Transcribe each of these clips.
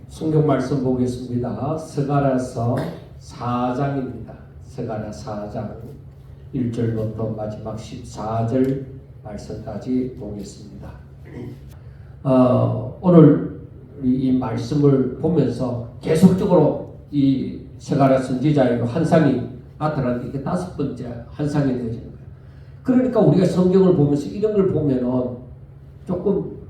성경 말씀 보겠습니다. 스가랴서 4장입니다. 스가랴 4장 1절부터 마지막 14절 말씀까지 보겠습니다. 오늘 이 말씀을 보면서 계속적으로 이 스가랴 선지자의 환상이 나타나는데 이게 5번째 환상이 되어지는 거예요. 그러니까 우리가 성경을 보면서 이런 걸 보면은 조금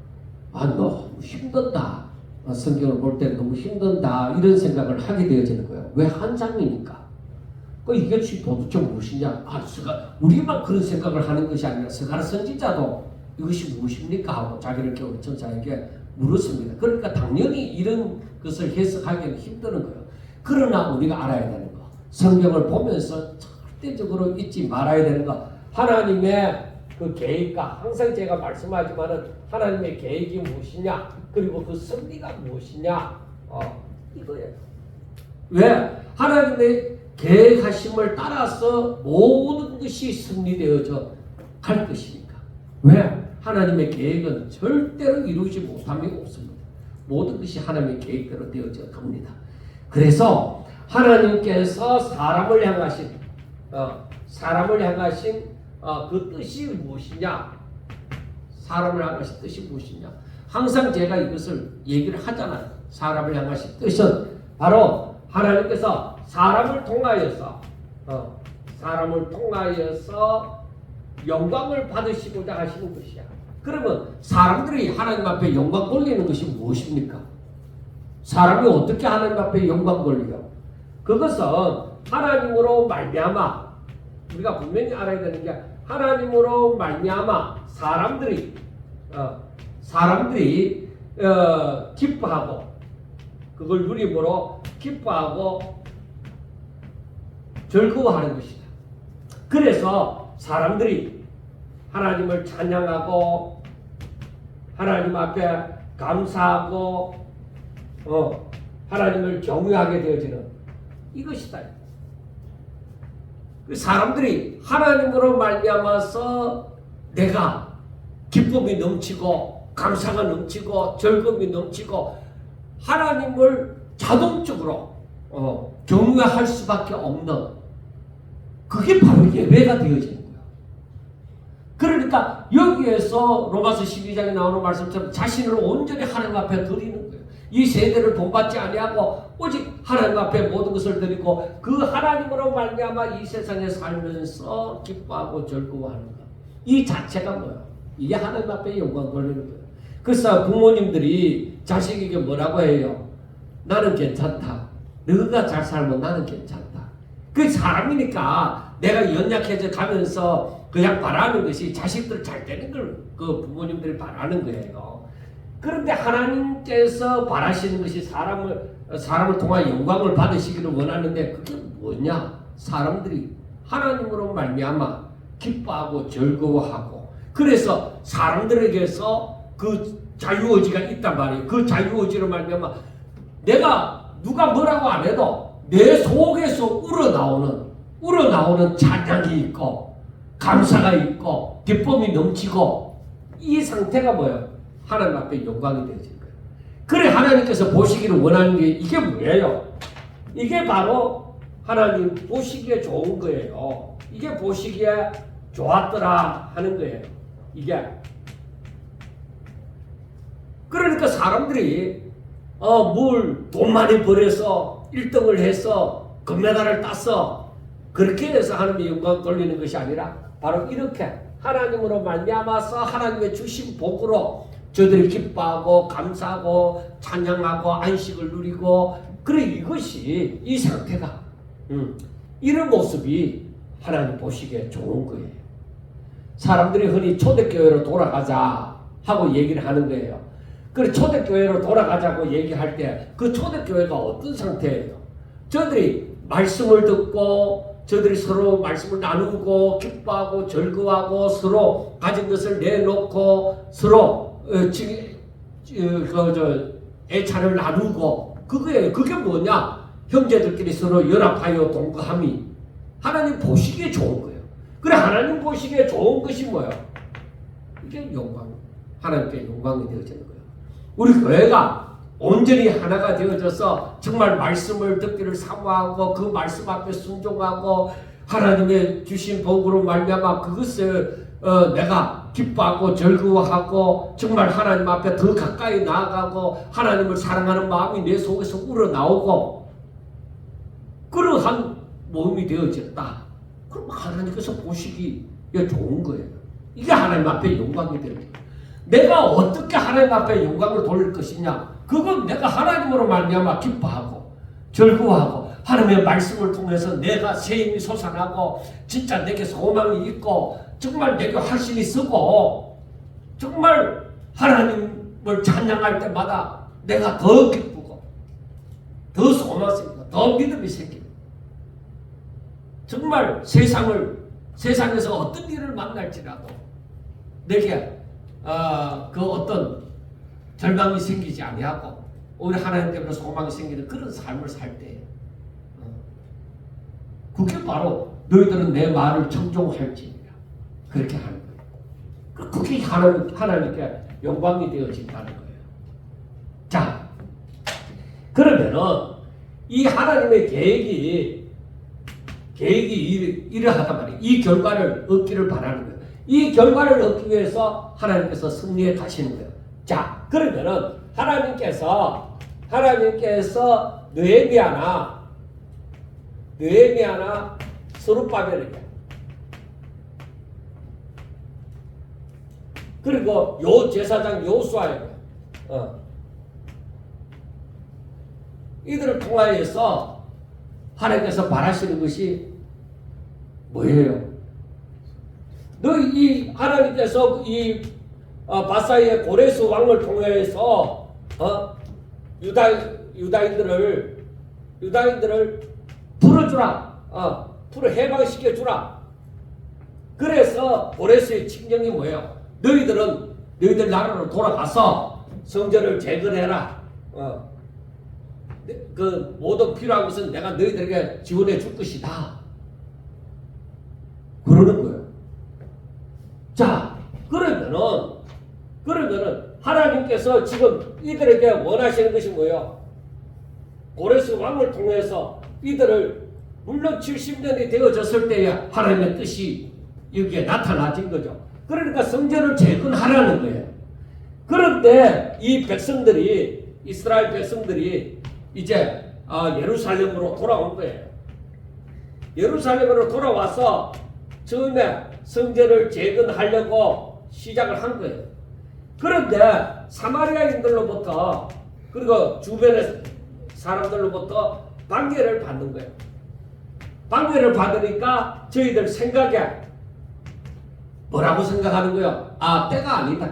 너무 힘든다. 성경을 볼 때 너무 힘든다. 이런 생각을 하게 되어지는 거예요. 왜 환상이니까. 이게 도대체 무엇이냐? 우리만 그런 생각을 하는 것이 아니라 스가랴 선지자도 이것이 무엇입니까? 하고 자기를 깨우친 천사에게 물었습니다. 그러니까 당연히 이런 것을 해석하기는 힘드는 거예요. 그러나 우리가 알아야 되는 거, 성경을 보면서 절대적으로 잊지 말아야 되는 거, 하나님의 그 계획과 항상 제가 말씀하지만은 하나님의 계획이 무엇이냐, 그리고 그 섭리가 무엇이냐, 이거예요. 왜? 하나님의 계획하심을 따라서 모든 것이 승리되어져 갈 것이니까. 왜? 하나님의 계획은 절대로 이루지 못함이 없습니다. 모든 것이 하나님의 계획대로 되어져 갑니다. 그래서 하나님께서 사람을 향하신 그 뜻이 무엇이냐? 사람을 향하신 뜻이 무엇이냐? 항상 제가 이것을 얘기를 하잖아요. 사람을 향하신 뜻은 바로 하나님께서 사람을 통하여서 영광을 받으시고자 하시는 것이야. 그러면 사람들이 하나님 앞에 영광 돌리는 것이 무엇입니까? 사람이 어떻게 하나님 앞에 영광 돌리요? 그것은 하나님으로 말미암아, 우리가 분명히 알아야 되는 게, 하나님으로 말미암아 사람들이 기뻐하고, 그걸 누림으로 기뻐하고 즐거워하는 것이다. 그래서 사람들이 하나님을 찬양하고 하나님 앞에 감사하고 하나님을 경외하게 되어지는 이것이다. 사람들이 하나님으로 말미암아서 내가 기쁨이 넘치고 감사가 넘치고 즐거움이 넘치고 하나님을 자동적으로 경외할 수밖에 없는, 그게 바로 예배가 되어지는 거예요. 그러니까 여기에서 로마서 12장에 나오는 말씀처럼 자신을 온전히 하나님 앞에 드리는 거예요. 이 세대를 본받지 아니하고 오직 하나님 앞에 모든 것을 드리고 그 하나님으로 말미암아 이 세상에 살면서 기뻐하고 즐거워하는 것, 이 자체가 뭐예요? 이게 하나님 앞에 영광 돌리는 거예요. 그래서 부모님들이 자식에게 뭐라고 해요? 나는 괜찮다. 너가 잘 살면 나는 괜찮다. 그 사람이니까 내가 연약해져 가면서 그냥 바라는 것이 자식들 잘 되는 걸 그 부모님들이 바라는 거예요. 그런데 하나님께서 바라시는 것이 사람을 통하여 영광을 받으시기를 원하는데, 그게 뭐냐? 사람들이 하나님으로 말미암아 기뻐하고 즐거워하고, 그래서 사람들에게서 그 자유의지가 있단 말이에요. 그 자유의지로 말미암아 내가 누가 뭐라고 안 해도 내 속에서 우러나오는 찬양이 있고 감사가 있고 기쁨이 넘치고, 이 상태가 뭐예요? 하나님 앞에 영광이 되어지는 거예요. 그래 하나님께서 보시기를 원하는 게 이게 뭐예요? 이게 바로 하나님 보시기에 좋은 거예요. 이게 보시기에 좋았더라 하는 거예요. 이게 그러니까 사람들이 돈 많이 벌여서 1등을 해서 금메달을 땄어, 그렇게 해서 하나님의 영광 돌리는 것이 아니라 바로 이렇게 하나님으로 말미암아서 하나님의 주신 복으로 저들이 기뻐하고 감사하고 찬양하고 안식을 누리고, 그래 이것이 이 상태가 이런 모습이 하나님 보시기에 좋은 거예요. 사람들이 흔히 초대교회로 돌아가자 하고 얘기를 하는 거예요. 그래 초대교회로 돌아가자고 얘기할 때 그 초대교회가 어떤 상태예요? 저들이 말씀을 듣고 저들이 서로 말씀을 나누고 기뻐하고 즐거워하고 서로 가진 것을 내놓고 서로 애찬을 나누고, 그거예요. 그게 뭐냐? 형제들끼리 서로 연합하여 동거함이 하나님 보시기에 좋은 거예요. 그래 하나님 보시기에 좋은 것이 뭐예요? 이게 영광, 하나님께 영광이 되어지는 거예요. 우리 교회가 온전히 하나가 되어져서 정말 말씀을 듣기를 사모하고 그 말씀 앞에 순종하고 하나님의 주신 복으로 말미암아 그것을 내가 기뻐하고 즐거워하고 정말 하나님 앞에 더 가까이 나아가고 하나님을 사랑하는 마음이 내 속에서 우러나오고 그러한 몸이 되어졌다. 그럼 하나님께서 보시기 좋은 거예요. 이게 하나님 앞에 영광이 되는 거예요. 내가 어떻게 하나님 앞에 영광을 돌릴 것이냐, 그건 내가 하나님으로 말미암아 기뻐하고 즐거워하고 하나님의 말씀을 통해서 내가 새 힘이 솟아나고 진짜 내게 소망이 있고 정말 내게 확신이 서고 정말 하나님을 찬양할 때마다 내가 더 기쁘고 더 소망이 생기고 더 믿음이 생기고 정말 세상에서 어떤 일을 만날지라도 내게 그 어떤 절망이 생기지 아니하고 오히려 하나님 때문에 소망이 생기는 그런 삶을 살 때 그게 바로 너희들은 내 말을 청종할지니라 그렇게 하는 거예요. 그게 하나님께 영광이 되어진다는 거예요. 자, 그러면은 이 하나님의 계획이 이러하단 말이에요. 이 결과를 얻기를 바라는 거예요. 이 결과를 얻기 위해서 하나님께서 승리에 가시는 거예요. 자, 그러면은 하나님께서 느헤미야나 스룹바벨에게 그리고 요 제사장 요수아에게 이들을 통하여서 하나님께서 바라시는 것이 뭐예요? 이 하나님께서 이 바사의 고레스 왕을 통해서 유다인들을 풀어주라, 해방시켜주라. 그래서 고레스의 칙령이 뭐예요? 너희들 나라로 돌아가서 성전을 재건해라. 그 모든 필요한 것은 내가 너희들에게 지원해 줄 것이다. 그러는 거예요. 자, 그러면은 하나님께서 지금 이들에게 원하시는 것이 뭐예요? 고레스 왕을 통해서 이들을 물론 70년이 되어졌을 때에 하나님의 뜻이 여기에 나타나진 거죠. 그러니까 성전을 재건하라는 거예요. 그런데 이 백성들이 이스라엘 백성들이 이제 예루살렘으로 돌아온 거예요. 예루살렘으로 돌아와서 처음에 성전을 재건하려고 시작을 한 거예요. 그런데 사마리아인들로부터 그리고 주변의 사람들로부터 반대를 받는 거예요. 반대를 받으니까 저희들 생각에 뭐라고 생각하는 거예요? 때가 아니다.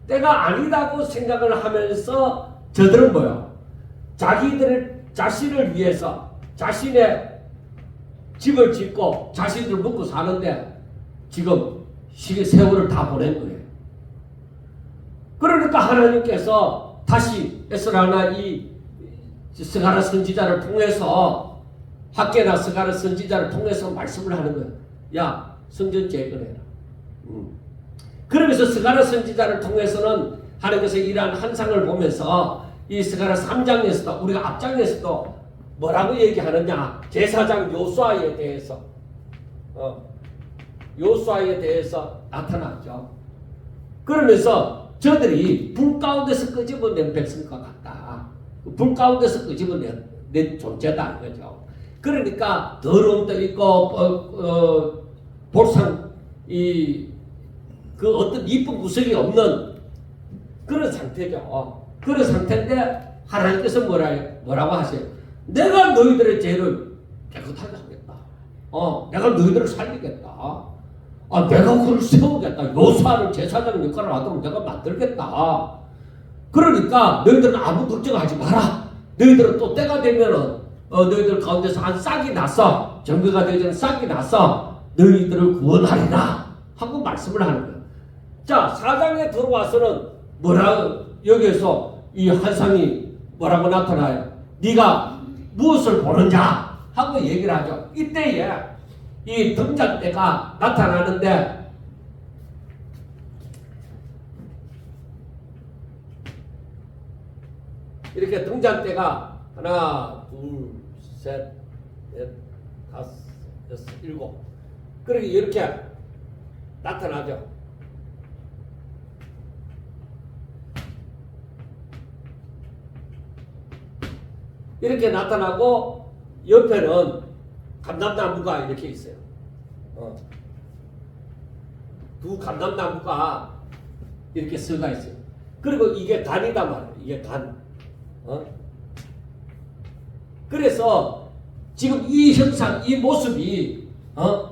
때가 아니다고 생각을 하면서 저들은 뭐예요? 자신을 위해서 자신의 집을 짓고 자신들 먹고 사는데 지금 세월을 다 보낸 거예요. 그러니까 하나님께서 다시 에스라나 이 스가랴 선지자를 통해서 학개나 스가랴 선지자를 통해서 말씀을 하는 거예요. 야, 성전 재건해라. 그러면서 스가랴 선지자를 통해서는 하나님께서 이러한 환상을 보면서 이 스가랴 3장에서도 우리가 앞장에서도 뭐라고 얘기하느냐? 제사장 요수아에 대해서 나타났죠. 그러면서 저들이 불 가운데서 끄집어낸 백성과 같다. 불 가운데서 끄집어낸 존재다 이거죠. 그러니까 더러움도 있고 볼상 그 어떤 이쁜 구석이 없는 그런 상태죠. 그런 상태인데 하나님께서 뭐라고 하세요? 내가 너희들의 죄를 깨끗하게 하겠다. 내가 너희들을 살리겠다. 내가 그걸 세우겠다. 요사를 제사장 역할을 하도록 내가 만들겠다. 그러니까 너희들은 아무 걱정하지 마라. 너희들은 또 때가 되면은 너희들 가운데서 한 싹이 나서 정비가 되기 전에 싹이 나서 너희들을 구원하리라 하고 말씀을 하는 거예요. 자, 4장에 들어와서는 여기에서 이 환상이 뭐라고 나타나요? 네가 무엇을 보느냐 하고 얘기를 하죠. 이때에 이 등잔대가 나타나는데 이렇게 등잔대가 하나, 둘, 셋, 넷, 다섯, 여섯, 일곱. 그렇게 이렇게 나타나죠. 이렇게 나타나고 옆에는 감람나무가 이렇게 있어요. 두 감람나무가 이렇게 서가 있어요. 그리고 이게 단이다 말이에요. 이게 단. 그래서 지금 이 형상, 이 모습이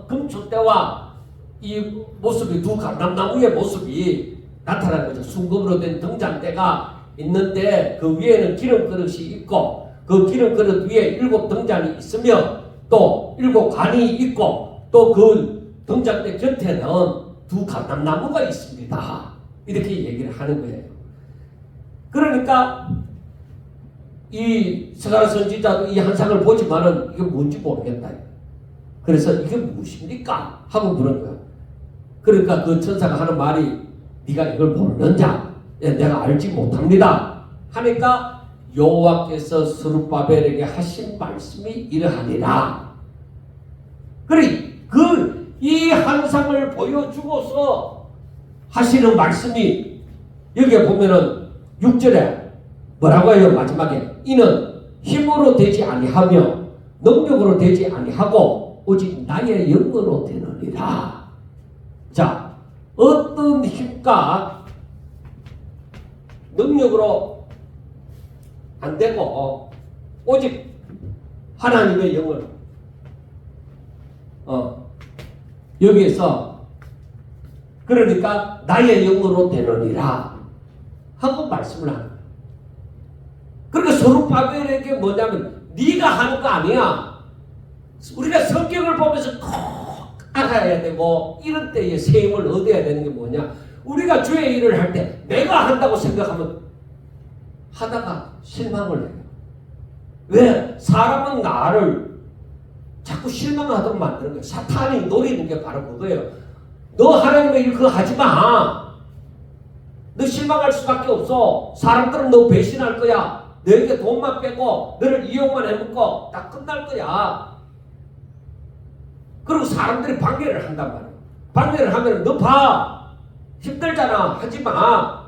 금초대와 이 모습이 두 감람나무의 모습이 나타나는 거죠. 순금으로 된 등잔대가 있는데 그 위에는 기름 그릇이 있고 그 기름 그릇 위에 7 등잔이 있으며 또 7 관이 있고 또 그 등잔대 곁에는 두 감람나무가 있습니다. 이렇게 얘기를 하는 거예요. 그러니까 이 스가랴 선지자도 이 한상을 보지만은 이게 뭔지 모르겠다. 그래서 이게 무엇입니까? 하고 물은 거예요. 그러니까 그 천사가 하는 말이 네가 이걸 모르는자? 내가 알지 못합니다. 하니까 여호와께서 스룹바벨에게 하신 말씀이 이러하니라. 그래 이 한상을 보여주고서 하시는 말씀이 여기에 보면은 6절에 뭐라고 해요? 마지막에 이는 힘으로 되지 아니하며 능력으로 되지 아니하고 오직 나의 영으로 되느니라. 자, 어떤 힘과 능력으로 안 되고 오직 하나님의 영을 여기에서 그러니까 나의 영으로 되느니라 하고 말씀을 하는 거예요. 그러니까 스룹바벨에게 뭐냐면 네가 하는 거 아니야. 우리가 성경을 보면서 꼭 알아야 되고 이런 때에 새 힘을 얻어야 되는 게 뭐냐. 우리가 주의 일을 할 때 내가 한다고 생각하면 하다가 실망을 해요. 왜? 사람은 나를 자꾸 실망하도록 만드는 거예요. 사탄이 노리는 게 바로 그거예요. 너 하나님의 일 그거 하지 마. 너 실망할 수밖에 없어. 사람들은 너 배신할 거야. 너에게 돈만 빼고 너를 이용만 해먹고 다 끝날 거야. 그리고 사람들이 방해를 한단 말이야. 방해를 하면 너 봐. 힘들잖아. 하지 마.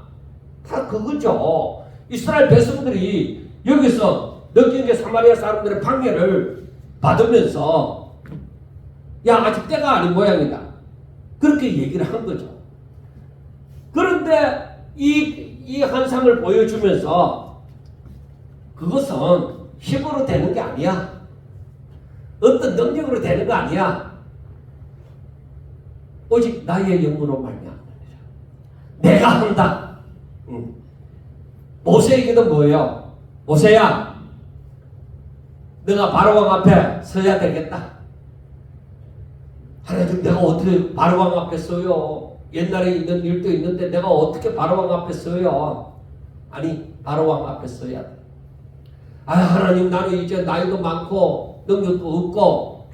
다 그거죠. 이스라엘 백성들이 여기서 느낀 게 사마리아 사람들의 방해를 받으면서 야 아직 때가 아닌 모양이다. 그렇게 얘기를 한 거죠. 그런데 이 한상을 보여주면서 그것은 힘으로 되는 게 아니야. 어떤 능력으로 되는 거 아니야. 오직 나의 영으로 말미암느니라. 내가 한다. 모세에게도 뭐예요? 모세야, 내가 바로왕 앞에 서야 되겠다. 하나님, 내가 어떻게 바로왕 앞에 서요? 옛날에 있는 일도 있는데 내가 어떻게 바로왕 앞에 서요? 아니, 바로왕 앞에 서야 돼. 아, 하나님, 나는 이제 나이도 많고 능력도 없고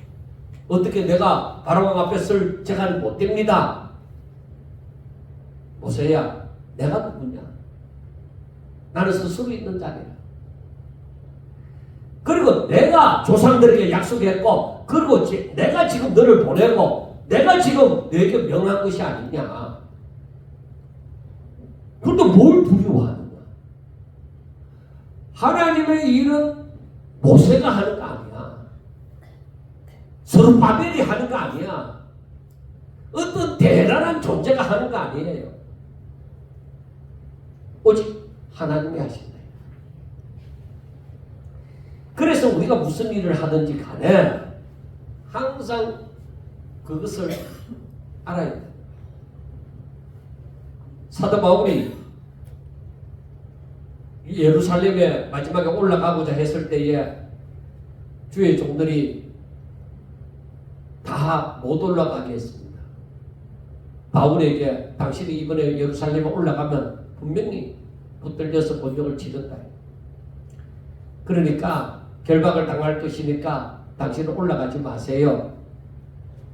어떻게 내가 바로왕 앞에 설 제가 못 됩니다. 모세야, 내가 누구냐? 나는 스스로 있는 자리야. 그리고 내가 조상들에게 약속했고, 그리고 내가 지금 너를 보내고, 내가 지금 너에게 명한 것이 아니냐. 그런데 뭘 두려워하느냐? 하나님의 일은 모세가 하는 거 아니야. 스룹바벨이 하는 거 아니야. 어떤 대단한 존재가 하는 거 아니에요. 오직 하나님이 하신다. 그래서 우리가 무슨 일을 하든지 간에 항상 그것을 알아야 돼. 사도 바울이 예루살렘에 마지막에 올라가고자 했을 때에 주의 종들이 다 못 올라가게 했습니다. 바울에게 당신이 이번에 예루살렘에 올라가면 분명히 붙들려서 권력을 치른다. 그러니까 결박을 당할 것이니까 당신은 올라가지 마세요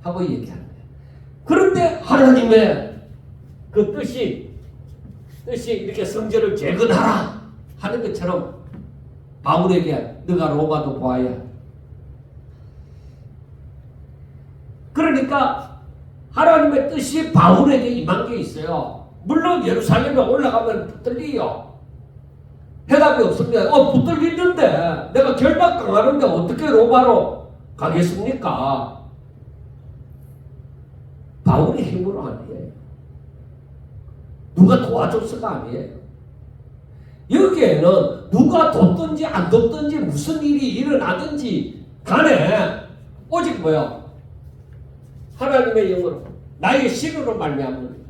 하고 얘기하는 거예요. 그런데 하나님의 그 뜻이 이렇게 성전을 재건하라 하는 것처럼 바울에게 너가 로마도 보아야. 그러니까 하나님의 뜻이 바울에게 임한 게 있어요. 물론 예루살렘에 올라가면 붙들리요. 해답이 없습니다. 붙들리는데 내가 결박당하는데 어떻게 로마로 가겠습니까? 바울의 힘으로 아니에요. 누가 도와줬을까 아니에요. 여기에는 누가 돕든지 안 돕든지 무슨 일이 일어나든지 간에 오직 뭐요? 하나님의 영으로, 나의 신으로 말미암는,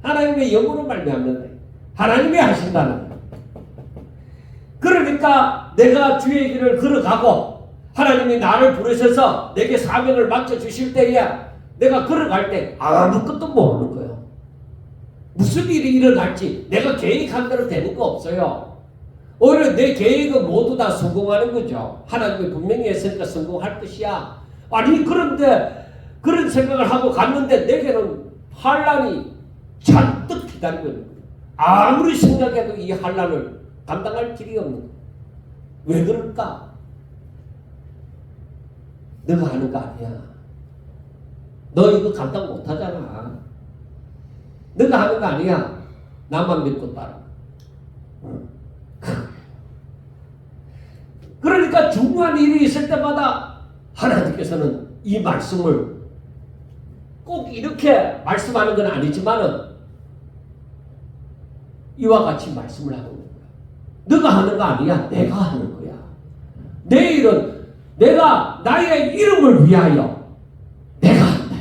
하나님의 영으로 말미암는, 하나님이 하신다는 거예요. 그러니까 내가 주의 길을 걸어가고 하나님이 나를 부르셔서 내게 사명을 맡겨주실 때에 내가 걸어갈 때 아무것도 모르는 거예요. 무슨 일이 일어날지 내가 계획한 대로 되는 거 없어요. 오히려 내 계획은 모두 다 성공하는 거죠. 하나님이 분명히 했으니까 성공할 것이야. 아니 그런데 그런 생각을 하고 갔는데 내게는 환란이 잔뜩 기다리고 있는 거예요. 아무리 생각해도 이 환란을 감당할 길이 없는 거예요. 왜 그럴까? 너가 하는 거 아니야. 너 이거 감당 못하잖아. 너가 하는 거 아니야. 나만 믿고 따라. 그러니까 중요한 일이 있을 때마다 하나님께서는 이 말씀을 꼭 이렇게 말씀하는 건 아니지만은 이와 같이 말씀을 하고 있는 거야. 너가 하는 거 아니야. 내가 하는 거야. 내 일은 내가 나의 이름을 위하여 내가 한다.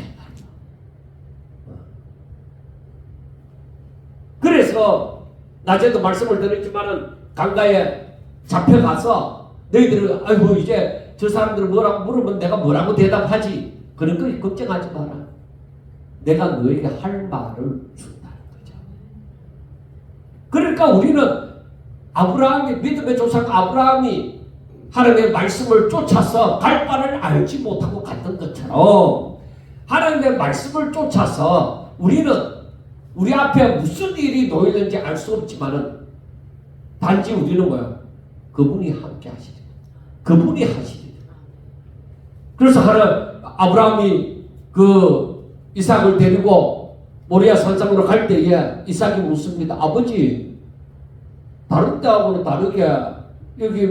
그래서 낮에도 말씀을 드렸지만은 강가에 잡혀가서 너희들은 아이고 이제 저 사람들 뭐라고 물으면 내가 뭐라고 대답하지. 그런 거 걱정하지 마라. 내가 너에게 할 말을 준다는 거죠. 그러니까 우리는 아브라함이 믿음의 조상 아브라함이 하나님의 말씀을 쫓아서 갈 바를 알지 못하고 갔던 것처럼 하나님의 말씀을 쫓아서 우리는 우리 앞에 무슨 일이 놓이는지 알 수 없지만은 단지 우리는 뭐야? 그분이 함께 하시리. 그분이 하시리. 그래서 아브라함이 그 이삭을 데리고 모리아 산상으로 갈 때에 이삭이 묻습니다. 아버지, 다른 때하고는 다르게 여기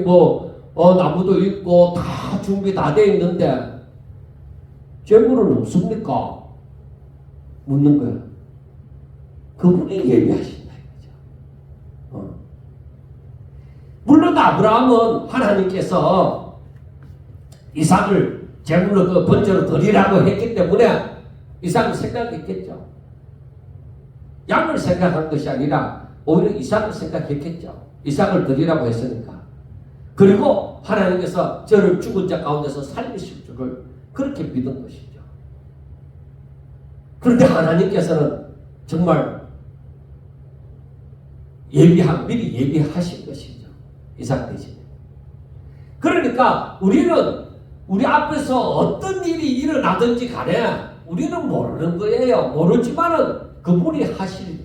나무도 있고 다 준비 다 돼 있는데 재물은 없습니까? 묻는 거야. 그분이 예비하신다 이거죠. 물론 아브라함은 하나님께서 이삭을 제물로 번제로 드리라고 했기 때문에 이삭을 생각했겠죠. 양을 생각한 것이 아니라 오히려 이삭을 생각했겠죠. 이삭을 드리라고 했으니까. 그리고 하나님께서 저를 죽은 자 가운데서 살리실 줄을 그렇게 믿은 것이죠. 그런데 하나님께서는 정말 미리 예비하신 것이죠. 이삭 대신에. 그러니까 우리는 우리 앞에서 어떤 일이 일어나든지 간에 우리는 모르는 거예요. 모르지만은 그분이 하시는,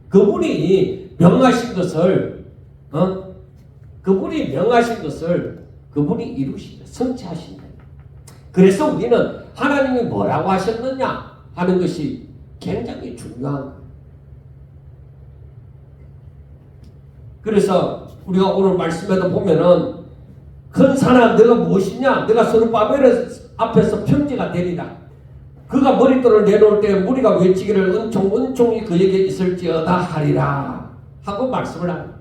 그분이 명하신 것을, 그분이 명하신 것을 그분이 이루신다. 성취하신다. 그래서 우리는 하나님이 뭐라고 하셨느냐 하는 것이 굉장히 중요한 거예요. 그래서 우리가 오늘 말씀에도 보면은 큰 산아 너가 무엇이냐? 너가 스룹바벨 앞에서 평지가 되리라. 그가 머릿돌을 내놓을 때 무리가 외치기를 은총이 그에게 있을지어다 하리라 하고 말씀을 합니다.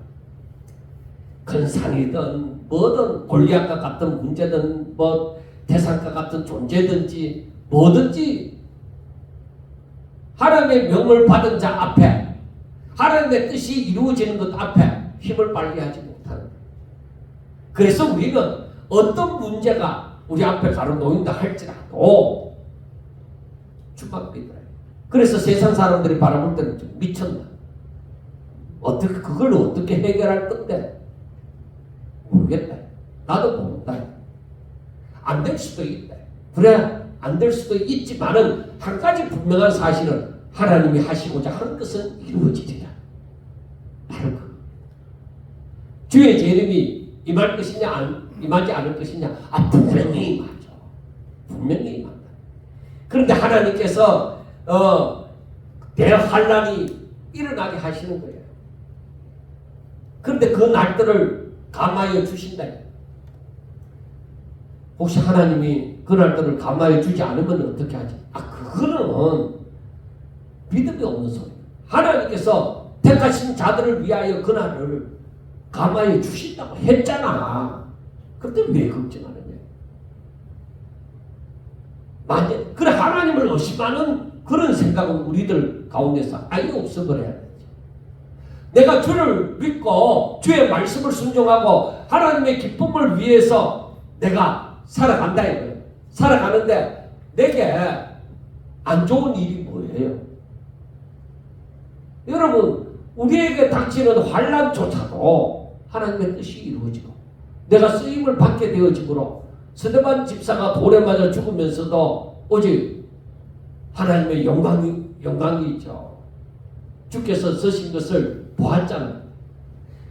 큰 산이든 뭐든 골리앗과 같은 문제든 대상과 같은 존재든지 뭐든지 하나님의 명을 받은 자 앞에 하나님의 뜻이 이루어지는 것 앞에 힘을 발휘하지 못하는 거예요. 그래서 우리는 어떤 문제가 우리 앞에 가로놓인다 할지라도 주만 믿어요. 그래서 세상 사람들이 바라볼 때는 좀 미쳤나? 그걸 어떻게 해결할 건데? 모르겠다. 나도 모른다. 안 될 수도 있다. 그래, 안 될 수도 있지만은 한 가지 분명한 사실은 하나님이 하시고자 하는 것은 이루어지리라. 바로 그 주의 재림이 임할 것이냐 임하지 않을 것이냐? 분명히 임하죠. 분명히 임한다. 그런데 하나님께서 대환란이 일어나게 하시는 거예요. 그런데 그 날들을 감화해 주신다. 혹시 하나님이 그 날들을 감화해 주지 않으면 어떻게 하지? 그거는 믿음이 없는 소리예요. 하나님께서 택하신 자들을 위하여 그 날을 감화해 주신다고 했잖아. 그런데 왜 걱정하느냐? 만약 그래 하나님을 의심하는 그런 생각은 우리들 가운데서 아예 없어버려야 되죠. 내가 주를 믿고 주의 말씀을 순종하고 하나님의 기쁨을 위해서 내가 살아간다 이거예요. 살아가는데 내게 안 좋은 일이 뭐예요? 여러분, 우리에게 닥치는 환난조차도 하나님의 뜻이 이루어지고 내가 쓰임을 받게 되어지므로 스데반 집사가 돌에 맞아 죽으면서도 오직 하나님의 영광이 있죠. 주께서 쓰신 것을 보았잖아요.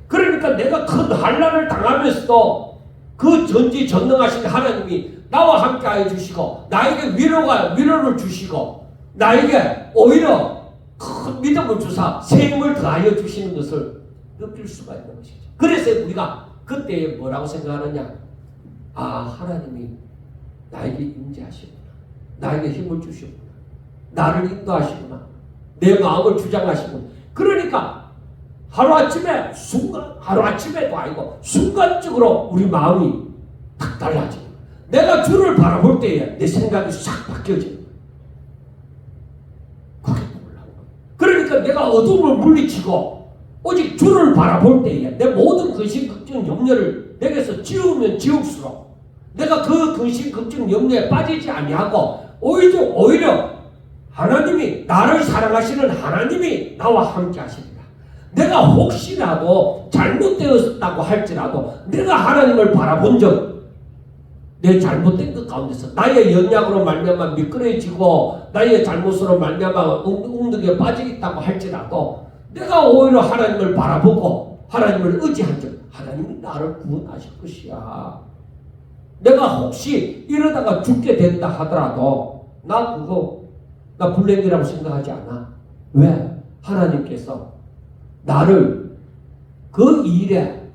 그러니까 내가 큰 환난을 당하면서도 그 전지전능하신 하나님이 나와 함께 하여 주시고 나에게 위로를 주시고 나에게 오히려 큰 믿음을 주사 새 힘을 더하여 주시는 것을 느낄 수가 있는 것이죠. 그래서 우리가 그때에 뭐라고 생각하느냐? 하나님이 나에게 임재하시구나. 나에게 힘을 주시구나. 나를 인도하시구나. 내 마음을 주장하시구나. 그러니까 하루아침에도 아니고 순간적으로 우리 마음이 딱 달라져요. 내가 주를 바라볼 때에 내 생각이 싹 바뀌어져요. 그게 놀라운 거예요. 그러니까 내가 어둠을 물리치고 오직 주를 바라볼 때에 내 모든 근심, 걱정, 염려를 내게서 지우면 지울수록 내가 그 근심, 걱정, 염려에 빠지지 아니하고 오히려 하나님이 나를 사랑하시는 하나님이 나와 함께 하십니다. 내가 혹시라도 잘못되었다고 할지라도 내가 하나님을 바라본 적 내 잘못된 것 가운데서 나의 연약으로 말미암아 미끄러지고 나의 잘못으로 말미암아 웅덩이에 빠져 있다고 할지라도 내가 오히려 하나님을 바라보고 하나님을 의지한 적 하나님이 나를 구원하실 것이야. 내가 혹시 이러다가 죽게 된다 하더라도 나 불행이라고 생각하지 않아. 왜? 하나님께서 나를 그 일에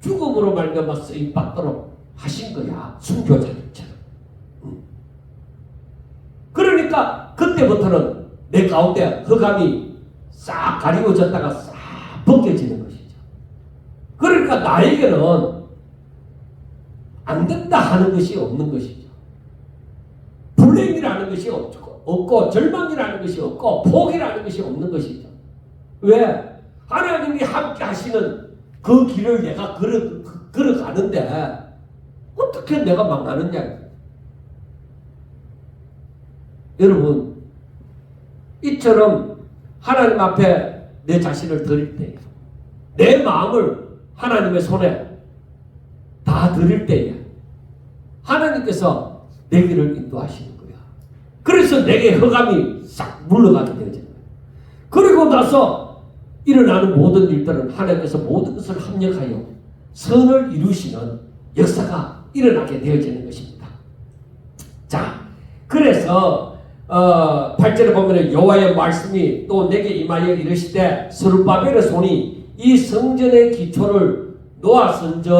죽음으로 말미암아 쓰임 받도록 하신 거야. 순교자들처럼. 그러니까 그때부터는 내 가운데 흑암이 싹 가리워졌다가 싹 벗겨지는 것이죠. 그러니까 나에게는 안 된다 하는 것이 없는 것이죠. 불행이라는 것이 없고 절망이라는 것이 없고 포기라는 것이 없는 것이죠. 왜? 하나님이 함께 하시는 그 길을 내가 걸어가는데 어떻게 내가 망하느냐. 여러분, 이처럼 하나님 앞에 내 자신을 드릴 때, 내 마음을 하나님의 손에 다 드릴 때에 하나님께서 내 길을 인도하시는 거야. 그래서 내게 흑암이 싹 물러가게 되어지는 거야. 그리고 나서 일어나는 모든 일들은 하나님께서 모든 것을 합력하여 선을 이루시는 역사가 일어나게 되어지는 것입니다. 자, 그래서 8절에 보면 여호와의 말씀이 또 내게 임하여 이르시되 스룹바벨의 손이 이 성전의 기초를 놓았은즉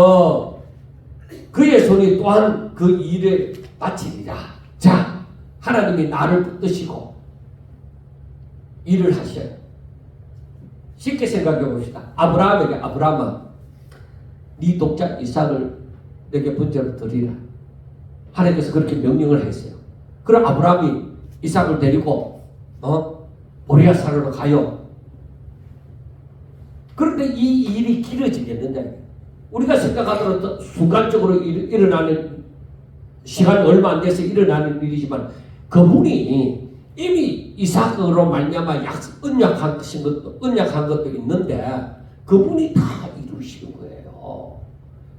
그의 손이 또한 그 일에 마치리라. 자, 하나님이 나를 붙드시고 일을 하셔요. 쉽게 생각해 봅시다. 아브라함아 네 독자 이삭을 내게 번제로 드리라. 하나님께서 그렇게 명령을 했어요. 그럼 아브라함이 이삭을 데리고 모리아 산으로 가요. 그런데 이 일이 길어지겠느냐? 우리가 생각하더라도 순간적으로 일어나는 시간이 얼마 안 돼서 일어나는 일이지만 그분이 이미 이삭으로 말미암아 언약한 것도 있는데 그분이 다 이루시는 거예요.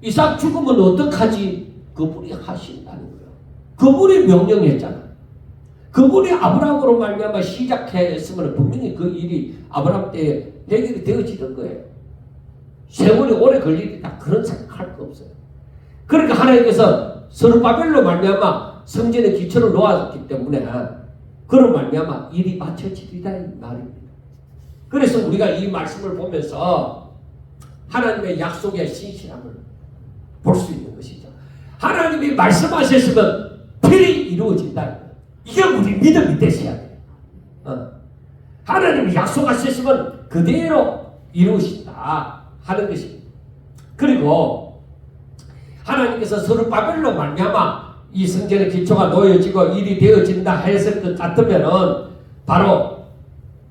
이삭 죽으면 어떡하지? 그분이 하신다는 거예요. 그분이 명령했잖아. 그분이 아브라함으로 말미암아 시작했으면 분명히 그 일이 아브라함 때에 해결이 되어지는 거예요. 세월이 오래 걸리겠다 그런 생각할 거 없어요. 그러니까 하나님께서 스룹바벨로 말미암아 성전의 기초를 놓았기 때문에 그런 말미암아 일이 맞춰지리라 이 말입니다. 그래서 우리가 이 말씀을 보면서 하나님의 약속의 신실함을 볼 수 있는 것이죠. 하나님이 말씀하셨으면 필히 이루어진다. 이게 우리 믿음이 되셔야 돼요. 하나님이 약속하셨으면 그대로 이루신다 하는 것입니다. 그리고 하나님께서 스룹바벨로 말미암아 이 성전의 기초가 놓여지고 일이 되어진다 했을 것 같으면은 바로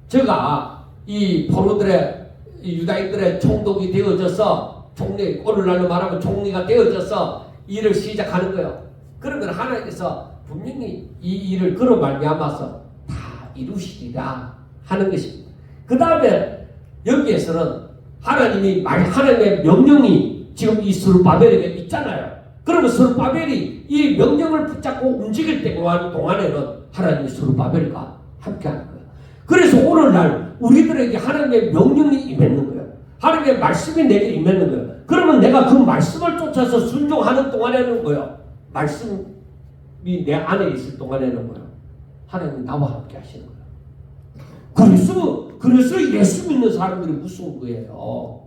저가 이 포로들의 유다인들의 총독이 되어져서 총리, 오늘날로 말하면 총리가 되어져서 일을 시작하는 거예요. 그러면 하나님께서 분명히 이 일을 그로 말미암아서 다 이루시리라 하는 것입니다. 그 다음에 여기에서는 하나님의 명령이 지금 이 스룹바벨에게 있잖아요. 그러면 스룹바벨이 이 명령을 붙잡고 움직일 때 동안에는 하나님이 스룹바벨과 함께하는 거예요. 그래서 오늘날 우리들에게 하나님의 명령이 임했는 거예요. 하나님의 말씀이 내게 임했는 거예요. 그러면 내가 그 말씀을 쫓아서 순종하는 동안에는 뭐예요? 말씀이 내 안에 있을 동안에는 뭐예요? 하나님이 나와 함께 하시는 거예요. 그래서 예수 믿는 사람들이 무서운 거예요.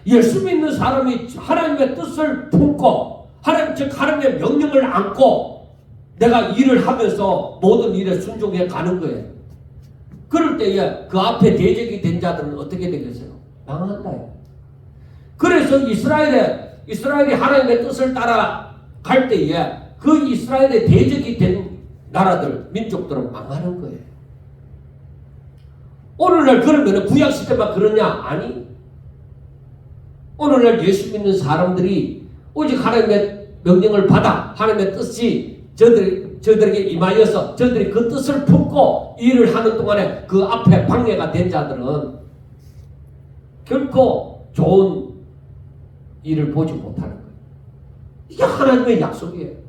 예수 믿는 사람이 하나님의 뜻을 품고 하나님의 명령을 안고 내가 일을 하면서 모든 일에 순종해 가는 거예요. 그럴 때에 그 앞에 대적이 된 자들은 어떻게 되겠어요? 망한다. 그래서 이스라엘이 하나님의 뜻을 따라갈 때에 그 이스라엘의 대적이 된 나라들, 민족들은 망하는 거예요. 오늘날 그러면 구약시대만 그러냐? 아니. 오늘날 예수 믿는 사람들이 오직 하나님의 명령을 받아 하나님의 뜻이 저들에게 임하여서 저들이 그 뜻을 품고 일을 하는 동안에 그 앞에 방해가 된 자들은 결코 좋은 일을 보지 못하는 거예요. 이게 하나님의 약속이에요.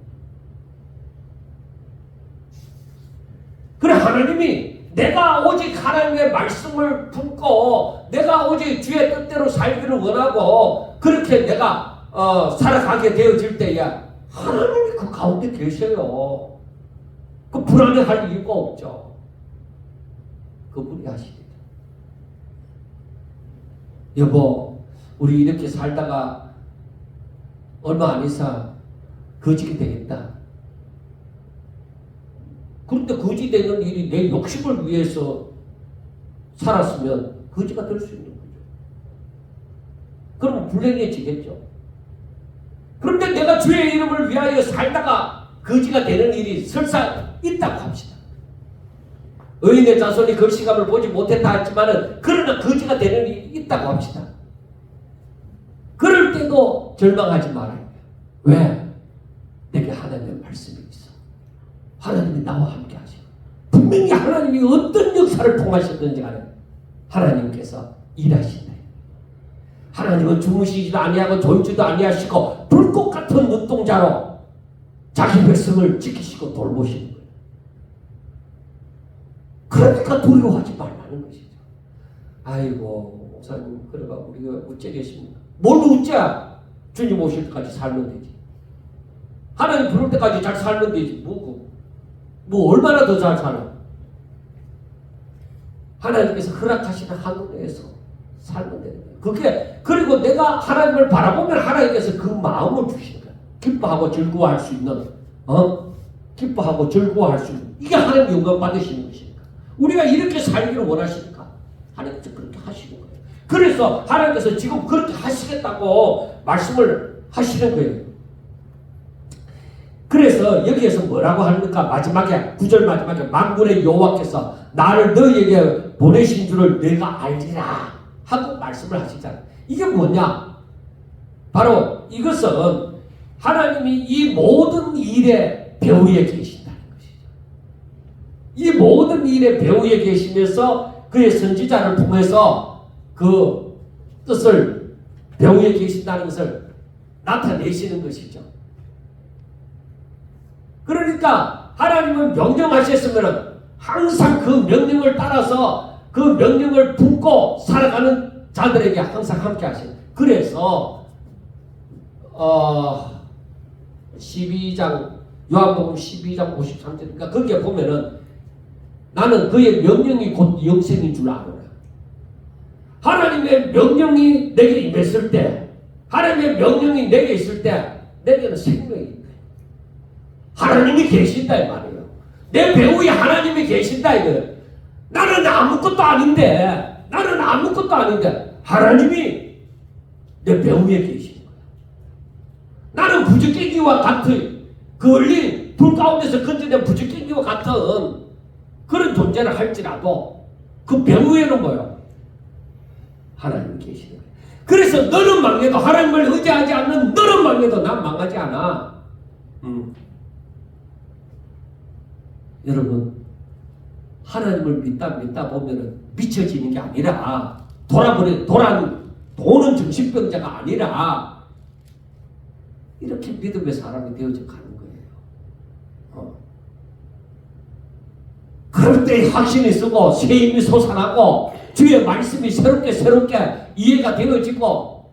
그래 하나님이 내가 오직 하나님의 말씀을 품고 내가 오직 주의 뜻대로 살기를 원하고 그렇게 내가 살아가게 되어질 때에 하나님이 그 가운데 계셔요. 그 불안해할 이유가 없죠. 그분이 하시겠죠. 여보, 우리 이렇게 살다가 얼마 안 있어 거지게 되겠다. 그런데 거지 되는 일이 내 욕심을 위해서 살았으면 거지가 될 수 있는 거죠. 그러면 불행해지겠죠. 그런데 내가 주의 이름을 위하여 살다가 거지가 되는 일이 설사 있다고 합시다. 의인의 자손이 걸시감을 보지 못했다 했지만은 그러나 거지가 되는 일이 있다고 합시다. 그럴 때도 절망하지 말아야 돼요. 왜? 내게 하나님의 말씀이 있어. 하나님이 나와 함께 하시고 분명히 하나님이 어떤 역사를 통하셨든지 간에 하나님께서 일하신다. 하나님은 주무시지도 아니하고 졸지도 아니하시고 불꽃 같은 눈동자로 자기 백성을 지키시고 돌보시는 거예요. 그러니까 두려워하지 말라는 것이죠. 아이고 목사님 그래가 우리가 어째 계십니까? 뭘 어째? 주님 오실 때까지 살면 되지. 하나님 부를 때까지 잘 살면 되지. 뭐 얼마나 더 잘 살아? 하나님께서 허락하시는 한도 내에서 살면 되는 거예요. 그리고 내가 하나님을 바라보면 하나님께서 그 마음을 주시는 거예요. 기뻐하고 즐거워할 수 있는, 기뻐하고 즐거워할 수 있는, 이게 하나님 영광 받으시는 것이니까. 우리가 이렇게 살기를 원하시니까 하나님께서 그렇게 하시는 거예요. 그래서 하나님께서 지금 그렇게 하시겠다고 말씀을 하시는 거예요. 그래서 여기에서 뭐라고 합니까? 마지막에 9절 마지막에 만군의 여호와께서 나를 너희에게 보내신 줄을 내가 알리라 하고 말씀을 하시잖아요. 이게 뭐냐? 바로 이것은 하나님이 이 모든 일의 배후에 계신다는 것이죠. 이 모든 일의 배후에 계시면서 그의 선지자를 통해서 그 뜻을 배후에 계신다는 것을 나타내시는 것이죠. 그러니까 하나님은 명령하셨으면 항상 그 명령을 따라서 그 명령을 품고 살아가는 자들에게 항상 함께 하시는. 그래서 12장 요한복음 12장 53절이니까 거기에 보면은 나는 그의 명령이 곧 영생인 줄 아노라. 하나님의 명령이 내게 임했을 때, 하나님의 명령이 내게 있을 때 내게는 생명이 있다. 하나님이 계신다 이 말이에요. 내 배후에 하나님이 계신다 이거예요. 나는 아무것도 아닌데 하나님이 내 배후에 계시는 거야. 나는 부적갱이와 같은 걸린 불 가운데서 건져낸 부적갱이와 같은 그런 존재를 할지라도 그 배후에는 뭐예요? 하나님이 계시는 거예요. 그래서 너는 망해도 하나님을 의지하지 않는 너는 망해도 난 망하지 않아. 여러분 하나님을 믿다 보면은 미쳐지는 게 아니라 도는 정신병자가 아니라 이렇게 믿음의 사람이 되어져 가는 거예요. 그럴 때 확신이 쓰고 새 힘이 솟아나고 주의 말씀이 새롭게 이해가 되어지고,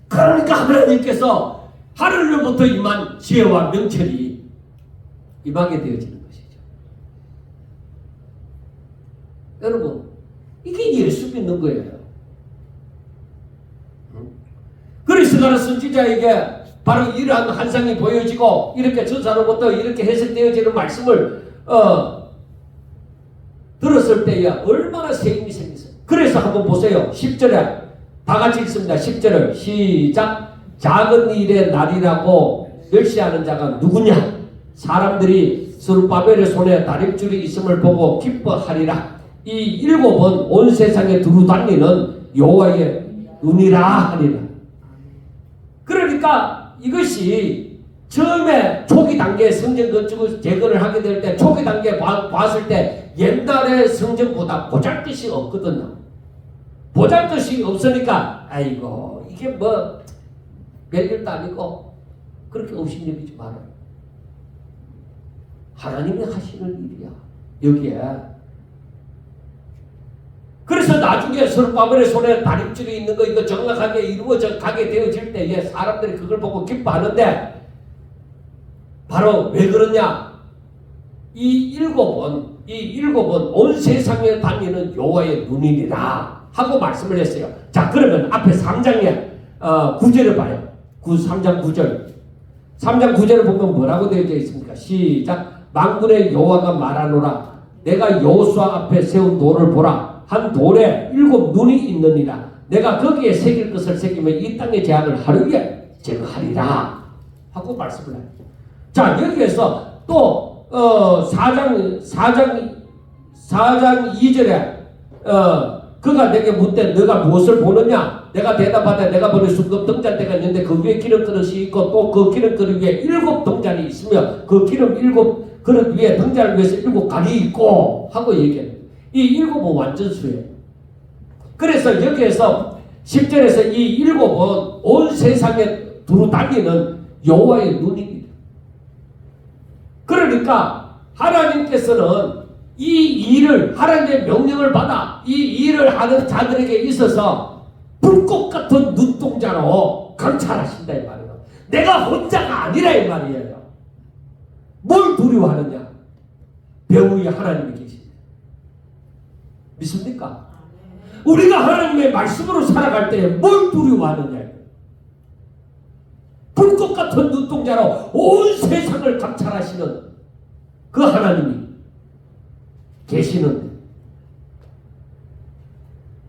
그러니까 하나님께서 하늘로부터 임한 지혜와 명철이 임하게 되어지는 것이죠. 여러분 이게 예수 믿는 거예요. 그래서 가는 선지자에게 바로 이러한 환상이 보여지고 이렇게 전사로부터 이렇게 해석되어지는 말씀을 들었을 때에 얼마나 새 힘이 생겼어요. 그래서 한번 보세요. 10절에 다 같이 읽습니다. 10절을 시작. 작은 일의 날이라고 멸시하는 자가 누구냐? 사람들이 스룹바벨의 손에 다림줄이 있음을 보고 기뻐하리라. 이 7번 온 세상에 두루 다니는 여호와의 눈이라 하리라. 그러니까 이것이 처음에 초기 단계에 성전 건축을 재건을 하게 될 때 초기 단계에 봤을 때 옛날의 성전보다 보잘것이 없거든요. 보잘것이 없으니까 아이고 이게 뭐 별일도 아니고 그렇게 의심여기지 말아요. 하나님이 하시는 일이야 여기에. 그래서 나중에 스룹바벨의 손에 다림줄이 있는 거 이거 정확하게 이루어져 가게 되어질 때에 사람들이 그걸 보고 기뻐하는데 바로 왜 그러냐? 이 일곱은 온 세상에 다니는 여호와의 눈이니라 하고 말씀을 했어요. 자 그러면 앞에 3장에 9절을 봐요. 3장 9절. 3장 9절을 보면 뭐라고 되어져 있습니까? 시작. 만군의 여호와가 말하노라. 내가 여호수아 앞에 세운 돌을 보라. 한 돌에 7 눈이 있느니라. 내가 거기에 새길 것을 새기면 이 땅의 재앙을 하루에 제거하리라 하고 말씀을 해요. 자 여기에서 또 4장 2절에 그가 내게 묻되 너가 무엇을 보느냐? 내가 대답하되 내가 보니 순금 등잔대가 있는데 그 위에 기름 그릇이 있고 또 그 기름 그릇 위에 7 등잔이 있으며 그 기름 7 그릇 위에 등잔을 위해서 7 각이 있고 하고 얘기해요. 이 7은 완전수예요. 그래서 여기에서 10절에서 이 7은 온 세상에 두루 다니는 여호와의 눈입니다. 그러니까 하나님께서는 이 일을 하나님의 명령을 받아 이 일을 하는 자들에게 있어서 불꽃 같은 눈동자로 감찰하신다 이 말이에요. 내가 혼자가 아니라 이 말이에요. 뭘 두려워하느냐? 배후에 하나님이 계십니다. 믿습니까? 우리가 하나님의 말씀으로 살아갈 때 뭘 두려워하느냐? 불꽃 같은 눈동자로 온 세상을 감찰하시는 그 하나님이 계시는데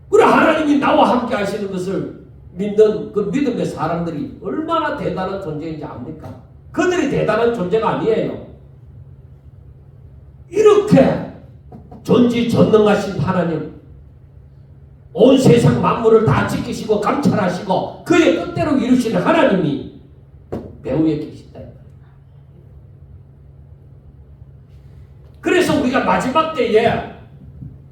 우리 하나님이 나와 함께 하시는 것을 믿는 그 믿음의 사람들이 얼마나 대단한 존재인지 압니까? 그들이 대단한 존재가 아니에요. 이렇게 전지전능하신 하나님, 온 세상 만물을 다 지키시고 감찰하시고 그의 뜻대로 이루시는 하나님이 배후에 계신다. 그래서 우리가 마지막 때에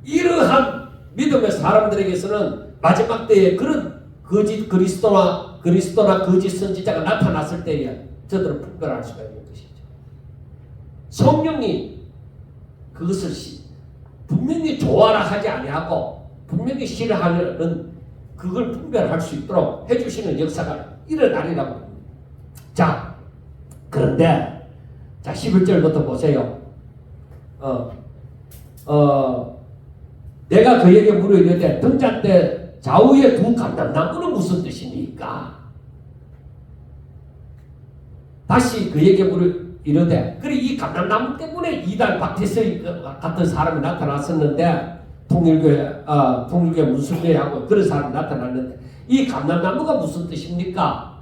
이러한 믿음의 사람들에게서는 마지막 때에 그런 거짓 그리스도나 거짓 선지자가 나타났을 때에 저들은 분별할 수가 있는 것이죠. 성령이 그것을 분명히 좋아라 하지 아니하고 분명히 싫어하는 그걸 분별할 수 있도록 해주시는 역사가 일어나리라고. 자, 그런데 자 11절부터 보세요. 내가 그에게 물어 이르되 등잔 때 좌우에 두 감람나무는 무슨 뜻입니까? 다시 그에게 물어 이르되 그래 이 감람나무 때문에 이단 박태서의 같은 사람이 나타났었는데 통일교회 무슬림하고 그런 사람이 나타났는데 이 감람나무가 무슨 뜻입니까?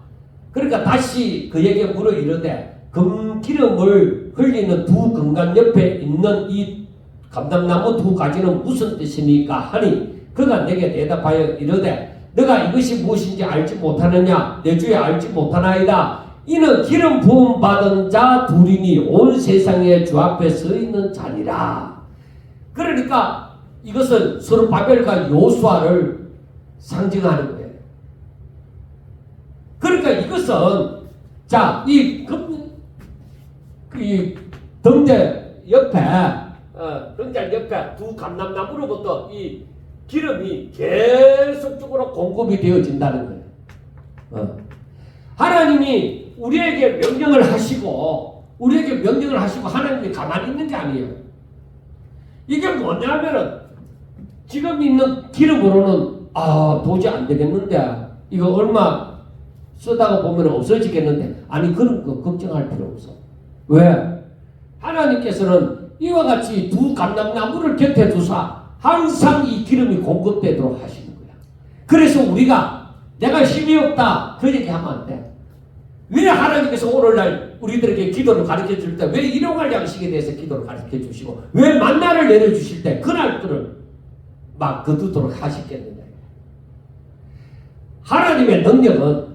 그러니까 다시 그에게 물어 이르되 금기름을 흘리는 두 금관 옆에 있는 이 감람나무 두 가지는 무슨 뜻입니까? 하니 그가 내게 대답하여 이르되 너가 이것이 무엇인지 알지 못하느냐? 내 주에 알지 못하나이다. 이는 기름 부음 받은 자 둘이니 온 세상의 주 앞에 서 있는 자니라. 그러니까 이것은 스룹바벨과 여호수아를 상징하는 거예요. 그러니까 이것은 자, 이 등대 옆에 등잔 옆에 두 감람나무로부터 이 기름이 계속적으로 공급이 되어진다는 거예요. 하나님이 우리에게 명령을 하시고 하나님이 가만히 있는 게 아니에요. 이게 뭐냐면은 지금 있는 기름으로는 도저히 안 되겠는데 이거 얼마 쓰다가 보면 없어지겠는데 아니 그런 거 걱정할 필요 없어. 왜? 하나님께서는 이와 같이 두 감람나무를 곁에 두사 항상 이 기름이 공급되도록 하시는 거야. 그래서 우리가 내가 힘이 없다 그 얘기하면 안 돼. 왜 하나님께서 오늘날 우리들에게 기도를 가르쳐 줄 때 왜 일용할 양식에 대해서 기도를 가르쳐 주시고 왜 만나를 내려주실 때 그날들을 막 거두도록 하시겠느냐. 하나님의 능력은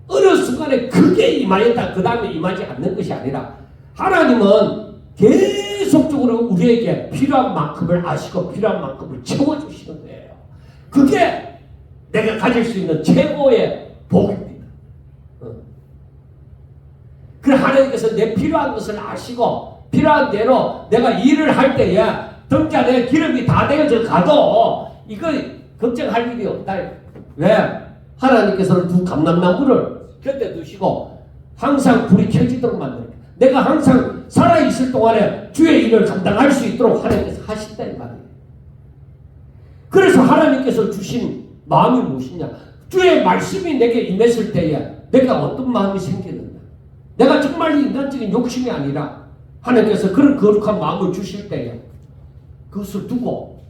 어느 순간에 크게 임하였다 그 다음에 임하지 않는 것이 아니라 하나님은 계속적으로 우리에게 필요한 만큼을 아시고 필요한 만큼을 채워주시는 거예요. 그게 내가 가질 수 있는 최고의 복입니다. 그래 하나님께서 내 필요한 것을 아시고 필요한 대로 내가 일을 할 때에 등잔에 기름이 다 되어져 가도 이거 걱정할 일이 없다. 왜? 하나님께서는 두 감람나무를 곁에 두시고 항상 불이 켜지도록 만듭니다. 내가 항상 살아있을 동안에 주의 일을 감당할 수 있도록 하나님께서 하신다 이 말이에요. 그래서 하나님께서 주신 마음이 무엇이냐? 주의 말씀이 내게 임했을 때에 내가 어떤 마음이 생기는가? 내가 정말 인간적인 욕심이 아니라 하나님께서 그런 거룩한 마음을 주실 때에 그것을 두고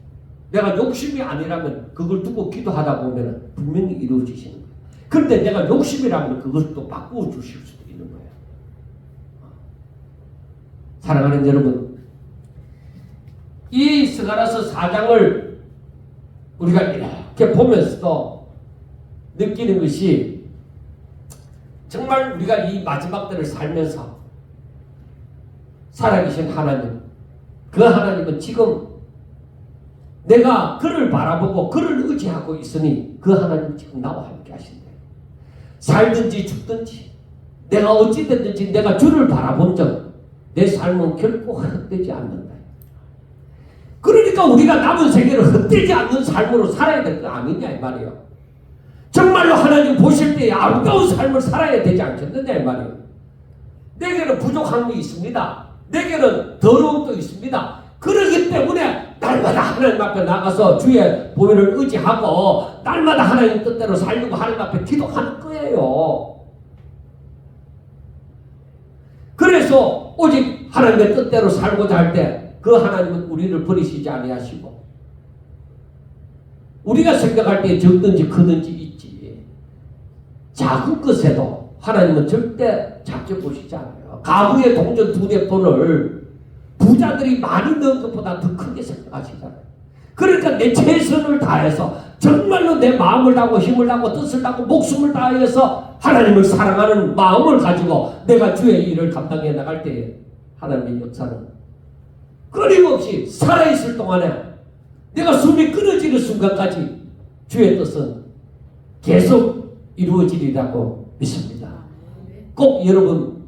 내가 욕심이 아니라면 그걸 두고 기도하다 보면 분명히 이루어지시는 거예요. 그런데 내가 욕심이라면 그걸 또 바꾸어 주실 수도 있는 거예요. 사랑하는 여러분, 이 스가랴서 4장을 우리가 이렇게 보면서도 느끼는 것이 정말 우리가 이 마지막 때를 살면서 살아계신 하나님, 그 하나님은 지금 내가 그를 바라보고 그를 의지하고 있으니 그 하나님은 지금 나와 함께 하신다. 살든지 죽든지 내가 어찌 됐든지 내가 주를 바라본 적 내 삶은 결코 헛되지 않는다. 그러니까 우리가 남은 세계를 헛되지 않는 삶으로 살아야 될 거 아니냐 이 말이에요. 정말로 하나님 보실 때 아름다운 삶을 살아야 되지 않겠느냐 이 말이에요. 내게는 부족함이 있습니다. 내게는 더러움도 있습니다. 그러기 때문에 날마다 하나님 앞에 나가서 주의 보혈을 의지하고 날마다 하나님 뜻대로 살려고 하나님 앞에 기도하는 거예요. 그래서 오직 하나님의 뜻대로 살고자 할 때 그 하나님은 우리를 버리시지 아니하시고 우리가 생각할 때 적든지 크든지 있지 작은 것에도 하나님은 절대 작게 보시지 않아요. 가구의 동전 2대 돈을 부자들이 많이 넣은 것보다 더 크게 생각하시잖아요. 그러니까 내 최선을 다해서 정말로 내 마음을 다하고 힘을 다하고 뜻을 다하고 목숨을 다해서 하나님을 사랑하는 마음을 가지고 내가 주의 일을 감당해 나갈 때에 하나님의 역사는 끊임없이 살아있을 동안에 내가 숨이 끊어지는 순간까지 주의 뜻은 계속 이루어지리라고 믿습니다. 꼭 여러분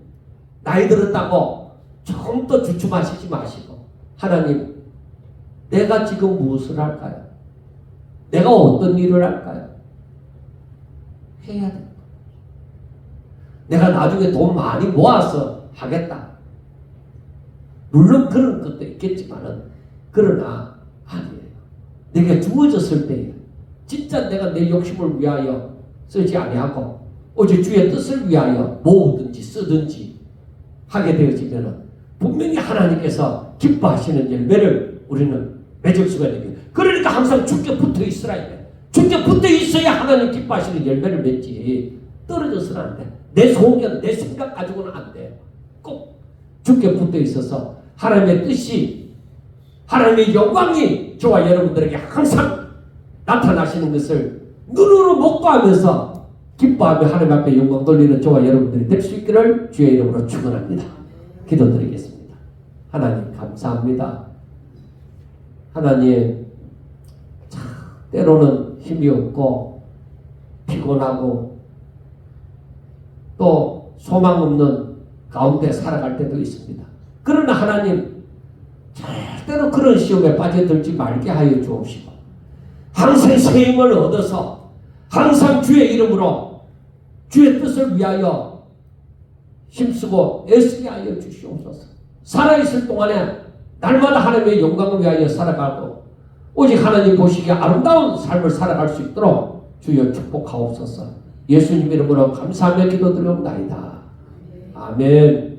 나이 들었다고 조금 더 주춤하시지 마시고 하나님 내가 지금 무엇을 할까요? 내가 어떤 일을 할까요? 해야 된다. 내가 나중에 돈 많이 모아서 하겠다. 물론 그런 것도 있겠지만은, 그러나 아니에요. 내가 주어졌을 때 진짜 내가 내 욕심을 위하여 쓰지 아니하고 오직 주의 뜻을 위하여 모으든지 쓰든지 하게 되어지면은 분명히 하나님께서 기뻐하시는 열매를 우리는 맺을 수가 있는. 그러니까 항상 주께 붙어 있으라 이거예요. 주께 붙어 있어야 하나님 기뻐하시는 열매를 맺지. 떨어져서는 안 돼. 내 소견, 내 생각 가지고는 안 돼. 꼭 주께 붙어 있어서 하나님의 뜻이, 하나님의 영광이 저와 여러분들에게 항상 나타나시는 것을 눈으로 목도하면서 기뻐하며 하나님 앞에 영광 돌리는 저와 여러분들이 될 수 있기를 주의 이름으로 축원합니다. 기도드리겠습니다. 하나님 감사합니다. 하나님, 때로는 힘이 없고 피곤하고 또 소망 없는 가운데 살아갈 때도 있습니다. 그러나 하나님, 절대로 그런 시험에 빠져들지 말게 하여 주옵시고 항상 새 힘을 얻어서 항상 주의 이름으로 주의 뜻을 위하여 힘쓰고 애쓰게 하여 주시옵소서. 살아있을 동안에 날마다 하나님의 영광을 위하여 살아가고 오직 하나님 보시기에 아름다운 삶을 살아갈 수 있도록 주여 축복하옵소서. 예수님 이름으로 감사하며 기도드리옵나이다. 아멘.